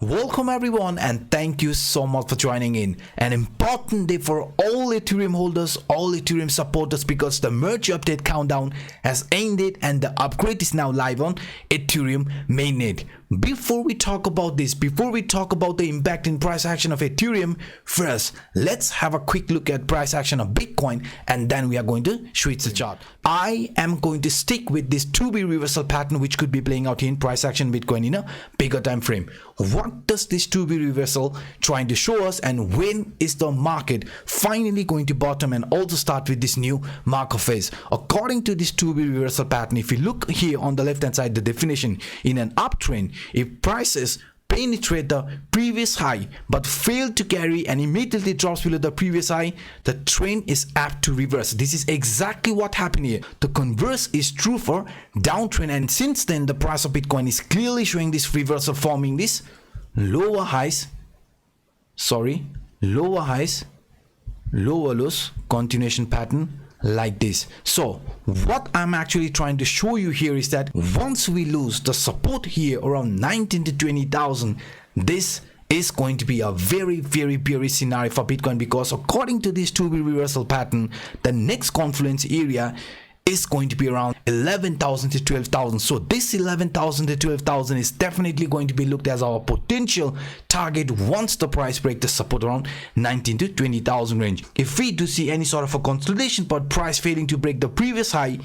Welcome everyone, and thank you so much for joining in. An important day for all Ethereum holders, all Ethereum supporters, because the merge update countdown has ended and the upgrade is now live on Ethereum mainnet. Before we talk about this, before we talk about the impact in price action of Ethereum, first let's have a quick look at price action of Bitcoin, and then we are going to switch the chart. I am going to stick with this 2B reversal pattern which could be playing out in price action Bitcoin in a bigger time frame. What does this 2B reversal trying to show us, and when is the market finally going to bottom and also start with this new marker phase? According to this 2B reversal pattern, if you look here on the left hand side, the definition, in an uptrend, if prices penetrate the previous high but fail to carry and immediately drops below the previous high, the trend is apt to reverse. This is exactly what happened here. The converse is true for downtrend, and since then the price of Bitcoin is clearly showing this reversal, forming this lower highs, lower lows continuation pattern like this. So what I'm actually trying to show you here is that once we lose the support here around 19 to 20,000, this is going to be a very bearish scenario for Bitcoin, because according to this 2B reversal pattern, the next confluence area is going to be around 11,000 to 12,000. So this 11,000 to 12,000 is definitely going to be looked as our potential target once the price breaks the support around 19 to 20,000 range. If we do see any sort of a consolidation but price failing to break the previous high,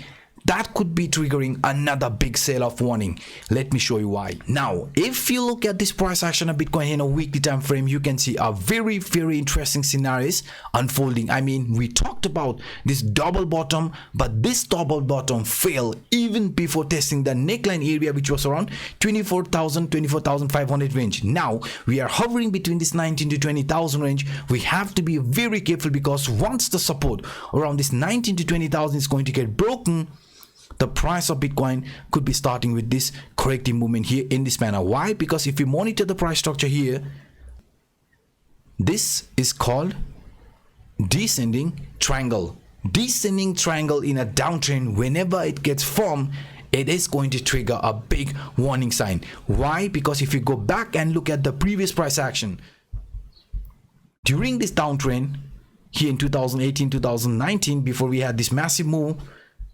that could be triggering another big sell-off warning. Let me show you why. Now, if you look at this price action of Bitcoin in a weekly time frame, you can see a very interesting scenarios unfolding. I mean, we talked about this double bottom, but this double bottom failed even before testing the neckline area, which was around 24,500 range. Now we are hovering between this 19 to 20,000 range. We have to be very careful, because once the support around this 19 to 20,000 is going to get broken, the price of Bitcoin could be starting with this corrective movement here in this manner. Why? Because if we monitor the price structure here, this is called descending triangle. Descending triangle in a downtrend, whenever it gets formed, it is going to trigger a big warning sign. Why? Because if you go back and look at the previous price action during this downtrend here in 2018-2019, before we had this massive move,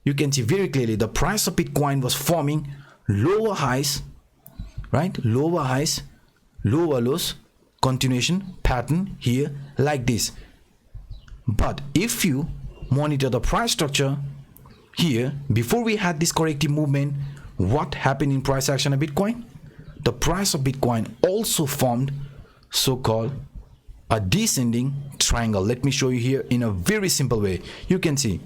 you can see very clearly the price of Bitcoin was forming lower highs, right? Lower highs, lower lows continuation pattern here like this. But if you monitor the price structure here, before we had this corrective movement, what happened in price action of Bitcoin? The price of Bitcoin also formed so-called a descending triangle. Let me show you here in a very simple way. You can see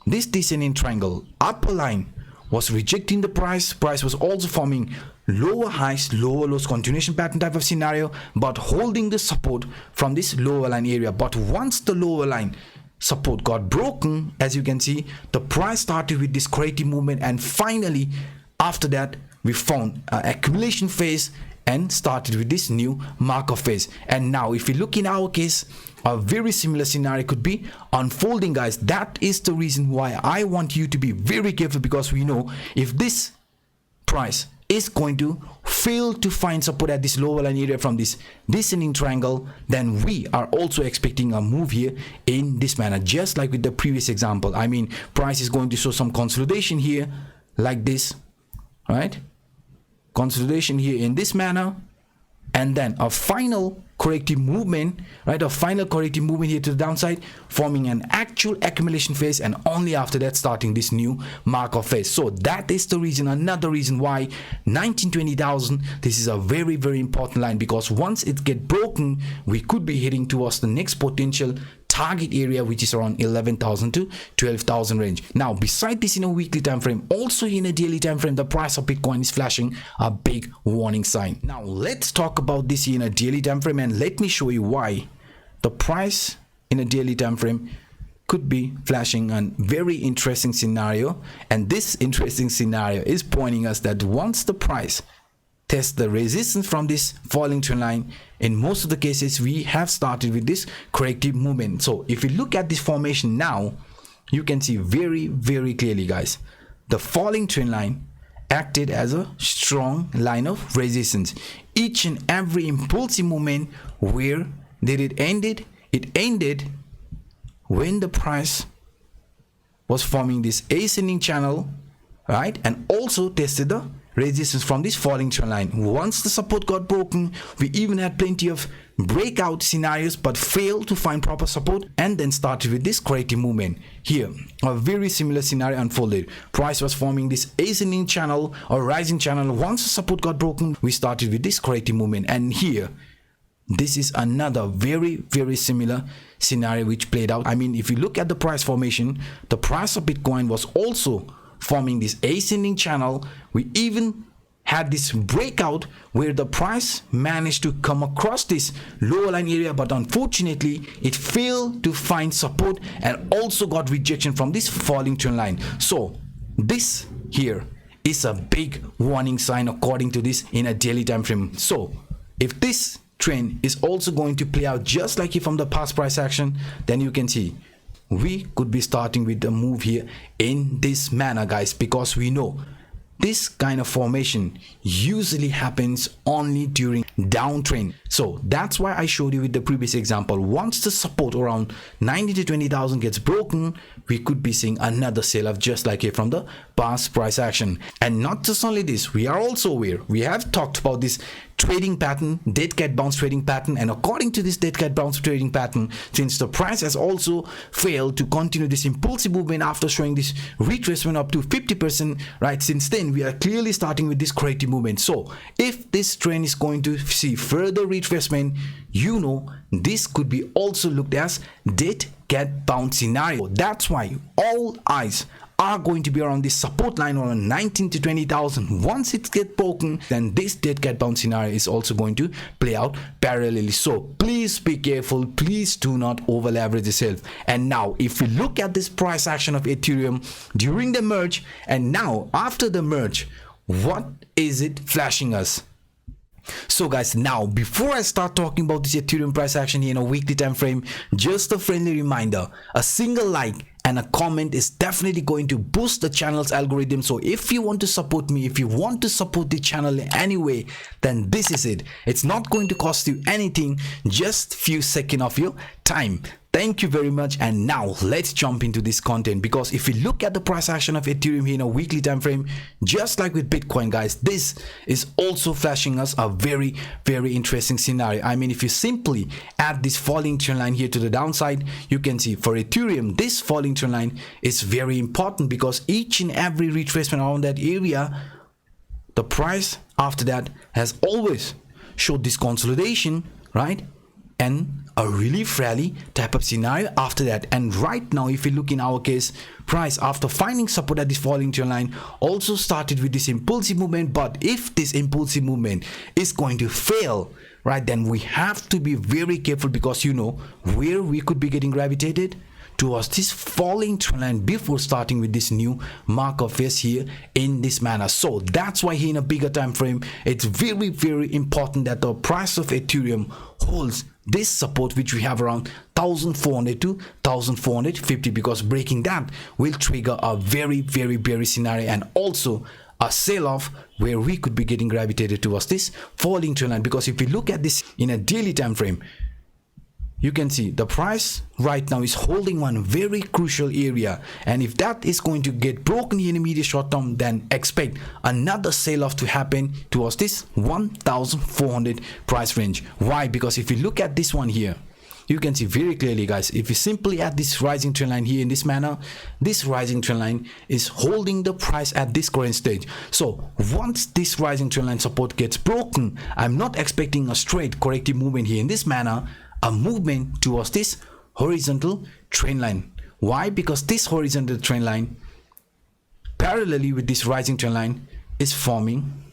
this descending triangle, upper line was rejecting the price was also forming lower highs, lower lows continuation pattern type of scenario, but holding the support from this lower line area. But once the lower line support got broken, as you can see, the price started with this corrective movement, and finally after that we found an accumulation phase and started with this new marker phase. And now if we look in our case, a very similar scenario could be unfolding, guys. That is the reason why I want you to be very careful, because we know if this price is going to fail to find support at this lower line area from this descending triangle, then we are also expecting a move here in this manner, just like with the previous example. I mean, price is going to show some consolidation here like this, right? Consolidation here in this manner, and then a final corrective movement, right? A final corrective movement here to the downside, forming an actual accumulation phase, and only after that starting this new marker phase. So that is the reason, another reason why 19-20,000, this is a very important line, because once it gets broken, we could be heading towards the next potential target area, which is around 11,000 to 12,000 range. Now, beside this, in a weekly time frame, also in a daily time frame, the price of Bitcoin is flashing a big warning sign. Now let's talk about this in a daily time frame, and let me show you why the price in a daily time frame could be flashing a very interesting scenario. And this interesting scenario is pointing us that once the price test the resistance from this falling trend line, in most of the cases we have started with this corrective movement. So if you look at this formation now, you can see very clearly, guys, the falling trend line acted as a strong line of resistance. Each and every impulsive movement, where did it ended? It ended when the price was forming this ascending channel, right, and also tested the resistance from this falling trend line. Once the support got broken, we even had plenty of breakout scenarios but failed to find proper support, and then started with this corrective movement. Here a very similar scenario unfolded. Price was forming this ascending channel or rising channel. Once the support got broken, we started with this corrective movement, and here this is another very similar scenario which played out. I mean, if you look at the price formation, the price of Bitcoin was also forming this ascending channel. We even had this breakout where the price managed to come across this lower line area, but unfortunately it failed to find support and also got rejection from this falling trend line. So this here is a big warning sign according to this in a daily time frame. So if this trend is also going to play out just like from the past price action, then you can see we could be starting with the move here in this manner, guys, because we know this kind of formation usually happens only during downtrend. So that's why I showed you with the previous example. Once the support around 90 to 20,000 gets broken, we could be seeing another sell off just like from the past price action. And not just only this, we are also aware, we have talked about this trading pattern, dead cat bounce trading pattern, and according to this dead cat bounce trading pattern, since the price has also failed to continue this impulsive movement after showing this retracement up to 50%, right, since then we are clearly starting with this corrective movement. So if this trend is going to see further retracement, you know this could be also looked as dead cat bounce scenario. That's why all eyes are going to be around this support line around 19 to 20,000. Once it gets broken, then this dead cat bounce scenario is also going to play out parallelly. So please be careful, please do not over leverage yourself. And now if we look at this price action of Ethereum during the merge and now after the merge, what is it flashing us? So guys, now before I start talking about this Ethereum price action here in a weekly time frame, just a friendly reminder, a single like and a comment is definitely going to boost the channel's algorithm. So if you want to support me, if you want to support the channel in any way, then this is it. It's not going to cost you anything, just few seconds of your time. Thank you very much. And now let's jump into this content, because if we look at the price action of Ethereum here in a weekly time frame, just like with Bitcoin, guys, this is also flashing us a very interesting scenario. I mean, if you simply add this falling trend line here to the downside, you can see for Ethereum this falling trend line is very important, because each and every retracement around that area, the price after that has always showed this consolidation, right, and a relief rally type of scenario after that. And right now, if you look in our case, price after finding support at this falling trend line also started with this impulsive movement. But if this impulsive movement is going to fail, right, then we have to be very careful, because you know where we could be getting gravitated towards this falling trend line before starting with this new mark of face here in this manner. So that's why here in a bigger time frame, it's very important that the price of Ethereum holds this support which we have around 1400 to 1450, because breaking that will trigger a very bearish scenario and also a sell-off where we could be getting gravitated towards this falling trend line. Because if we look at this in a daily time frame, you can see the price right now is holding one very crucial area, and if that is going to get broken in the immediate short term, then expect another sell-off to happen towards this 1400 price range. Why? Because if you look at this one here, you can see very clearly, guys, if you simply add this rising trend line here in this manner, this rising trend line is holding the price at this current stage. So once this rising trend line support gets broken, I'm not expecting a straight corrective movement here in this manner, a movement towards this horizontal trend line. Why? Because this horizontal trend line parallelly with this rising trend line is forming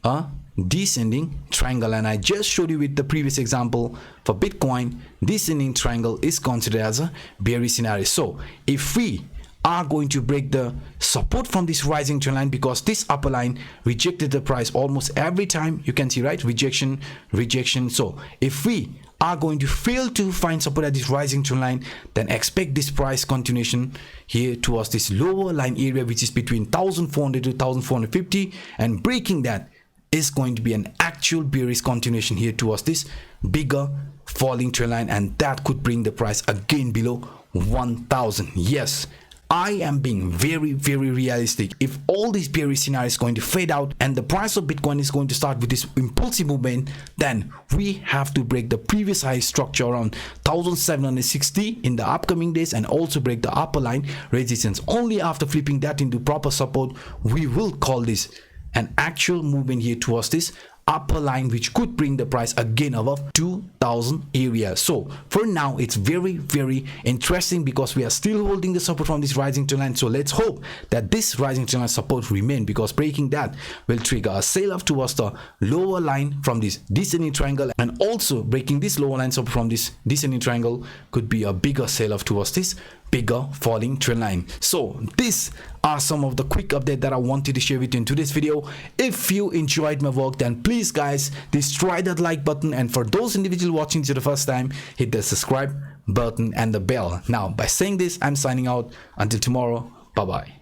a descending triangle, and I just showed you with the previous example for Bitcoin, descending triangle is considered as a bearish scenario. So if we are going to break the support from this rising trend line, because this upper line rejected the price almost every time, you can see, right, rejection. So if we are going to fail to find support at this rising trend line, then expect this price continuation here towards this lower line area, which is between 1400 to 1450, and breaking that is going to be an actual bearish continuation here towards this bigger falling trend line, and that could bring the price again below 1000. Yes, I am being very realistic. If all these bearish scenarios is going to fade out and the price of Bitcoin is going to start with this impulsive movement, then we have to break the previous high structure around 1760 in the upcoming days, and also break the upper line resistance. Only after flipping that into proper support, we will call this an actual movement here towards this upper line, which could bring the price again above 2000 area. So for now, it's very interesting because we are still holding the support from this rising trend line. So let's hope that this rising trend line support remain, because breaking that will trigger a sell off towards the lower line from this descending triangle, and also breaking this lower line support from this descending triangle could be a bigger sell off towards this bigger falling trend line. So these are some of the quick update that I wanted to share with you in today's video. If you enjoyed my work, then please guys destroy that like button, and for those individuals watching for the first time, hit the subscribe button and the bell. Now by saying this, I'm signing out until tomorrow. Bye bye.